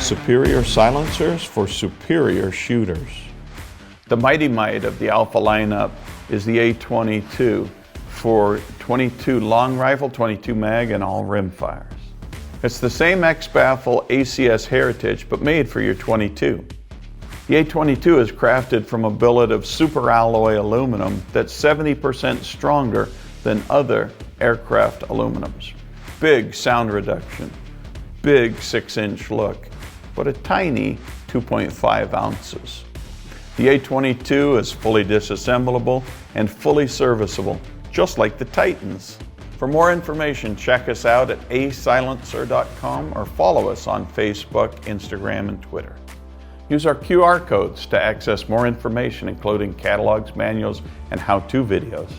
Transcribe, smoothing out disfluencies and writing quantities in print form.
Superior silencers for superior shooters. The mighty might of the Alpha lineup is the A22 for 22 long rifle, 22 mag, and all rimfires. It's the same X-Baffle ACS heritage, but made for your 22. The A22 is crafted from a billet of super alloy aluminum that's 70% stronger than other aircraft aluminums. Big sound reduction, big 6-inch look, but a tiny 2.5 ounces. The A22 is fully disassemblable and fully serviceable, just like the Titans. For more information, check us out at asilencer.com or follow us on Facebook, Instagram, and Twitter. Use our QR codes to access more information, including catalogs, manuals, and how-to videos.